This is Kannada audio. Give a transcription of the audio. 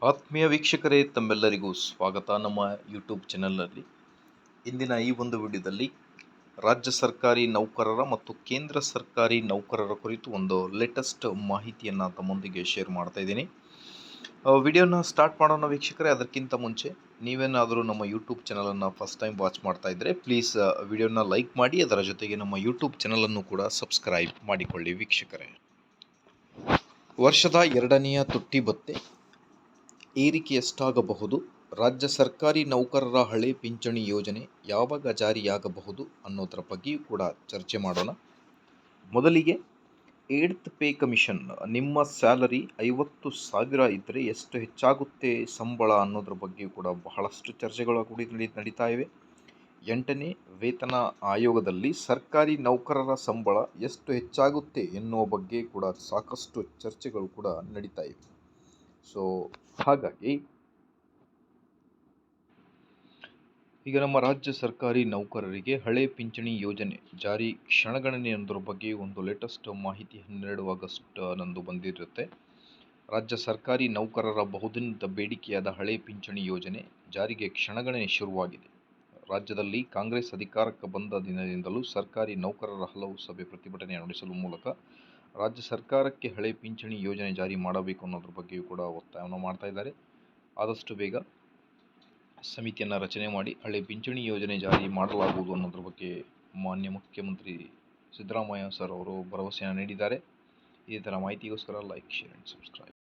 ಆತ್ಮೀಯ ವೀಕ್ಷಕರೇ, ತಮ್ಮೆಲ್ಲರಿಗೂ ಸ್ವಾಗತ ನಮ್ಮ ಯೂಟ್ಯೂಬ್ ಚಾನಲ್ನಲ್ಲಿ. ಇಂದಿನ ಈ ಒಂದು ವಿಡಿಯೋದಲ್ಲಿ ರಾಜ್ಯ ಸರ್ಕಾರಿ ನೌಕರರ ಮತ್ತು ಕೇಂದ್ರ ಸರ್ಕಾರಿ ನೌಕರರ ಕುರಿತು ಒಂದು ಲೇಟೆಸ್ಟ್ ಮಾಹಿತಿಯನ್ನು ತಮ್ಮೊಂದಿಗೆ ಶೇರ್ ಮಾಡ್ತಾ ಇದ್ದೀನಿ. ವಿಡಿಯೋನ ಸ್ಟಾರ್ಟ್ ಮಾಡೋಣ ವೀಕ್ಷಕರೇ. ಅದಕ್ಕಿಂತ ಮುಂಚೆ ನೀವೇನಾದರೂ ನಮ್ಮ ಯೂಟ್ಯೂಬ್ ಚಾನಲನ್ನು ಫಸ್ಟ್ ಟೈಮ್ ವಾಚ್ ಮಾಡ್ತಾ ಇದ್ದರೆ ಪ್ಲೀಸ್ ವಿಡಿಯೋನ ಲೈಕ್ ಮಾಡಿ, ಅದರ ಜೊತೆಗೆ ನಮ್ಮ ಯೂಟ್ಯೂಬ್ ಚಾನಲನ್ನು ಕೂಡ ಸಬ್ಸ್ಕ್ರೈಬ್ ಮಾಡಿಕೊಳ್ಳಿ ವೀಕ್ಷಕರೇ. ವರ್ಷದ ಎರಡನೆಯ ತುಟ್ಟಿ ಭತ್ಯೆ ಏರಿಕೆ ಎಷ್ಟಾಗಬಹುದು? ರಾಜ್ಯ ಸರ್ಕಾರಿ ನೌಕರರ ಹಳೆ ಪಿಂಚಣಿ ಯೋಜನೆ ಯಾವಾಗ ಜಾರಿಯಾಗಬಹುದು ಅನ್ನೋದರ ಬಗ್ಗೆಯೂ ಕೂಡ ಚರ್ಚೆ ಮಾಡೋಣ. ಮೊದಲಿಗೆ 8th ಪೇ ಕಮಿಷನ್, ನಿಮ್ಮ ಸ್ಯಾಲರಿ 50,000 ಇದ್ದರೆ ಎಷ್ಟು ಹೆಚ್ಚಾಗುತ್ತೆ ಸಂಬಳ ಅನ್ನೋದ್ರ ಬಗ್ಗೆಯೂ ಕೂಡ ಬಹಳಷ್ಟು ಚರ್ಚೆಗಳು ಕೂಡ ನಡೀತಾ ಇವೆ. 8ನೇ ವೇತನ ಆಯೋಗದಲ್ಲಿ ಸರ್ಕಾರಿ ನೌಕರರ ಸಂಬಳ ಎಷ್ಟು ಹೆಚ್ಚಾಗುತ್ತೆ ಎನ್ನುವ ಬಗ್ಗೆ ಕೂಡ ಸಾಕಷ್ಟು ಚರ್ಚೆಗಳು ಕೂಡ ನಡೀತಾ ಇವೆ. ಸೊ ಹಾಗಾಗಿ ಈಗ ನಮ್ಮ ರಾಜ್ಯ ಸರ್ಕಾರಿ ನೌಕರರಿಗೆ ಹಳೆ ಪಿಂಚಣಿ ಯೋಜನೆ ಜಾರಿ ಕ್ಷಣಗಣನೆ ಅನ್ನೋದ್ರ ಬಗ್ಗೆ ಒಂದು ಲೇಟೆಸ್ಟ್ ಮಾಹಿತಿ 12 ಆಗಸ್ಟ್ ನಂದು ಬಂದಿರುತ್ತೆ. ರಾಜ್ಯ ಸರ್ಕಾರಿ ನೌಕರರ ಬಹುದಿನದ ಬೇಡಿಕೆಯಾದ ಹಳೆ ಪಿಂಚಣಿ ಯೋಜನೆ ಜಾರಿಗೆ ಕ್ಷಣಗಣನೆ ಶುರುವಾಗಿದೆ. ರಾಜ್ಯದಲ್ಲಿ ಕಾಂಗ್ರೆಸ್ ಅಧಿಕಾರಕ್ಕೆ ಬಂದ ದಿನದಿಂದಲೂ ಸರ್ಕಾರಿ ನೌಕರರ ಹಲವು ಸಭೆ ಪ್ರತಿಭಟನೆ ನಡೆಸುವ ಮೂಲಕ ರಾಜ್ಯ ಸರ್ಕಾರಕ್ಕೆ ಹಳೆ ಪಿಂಚಣಿ ಯೋಜನೆ ಜಾರಿ ಮಾಡಬೇಕು ಅನ್ನೋದ್ರ ಬಗ್ಗೆಯೂ ಕೂಡ ಒತ್ತಾಯವನ್ನು ಮಾಡ್ತಾ ಇದ್ದಾರೆ. ಆದಷ್ಟು ಬೇಗ ಸಮಿತಿಯನ್ನು ರಚನೆ ಮಾಡಿ ಹಳೆ ಪಿಂಚಣಿ ಯೋಜನೆ ಜಾರಿ ಮಾಡಲಾಗುವುದು ಅನ್ನೋದ್ರ ಬಗ್ಗೆ ಮಾನ್ಯ ಮುಖ್ಯಮಂತ್ರಿ ಸಿದ್ದರಾಮಯ್ಯ ಸರ್ ಅವರು ಭರವಸೆಯನ್ನು ನೀಡಿದ್ದಾರೆ. ಇದೇ ಥರ ಮಾಹಿತಿಗೋಸ್ಕರ ಲೈಕ್, ಶೇರ್ ಆ್ಯಂಡ್ ಸಬ್ಸ್ಕ್ರೈಬ್.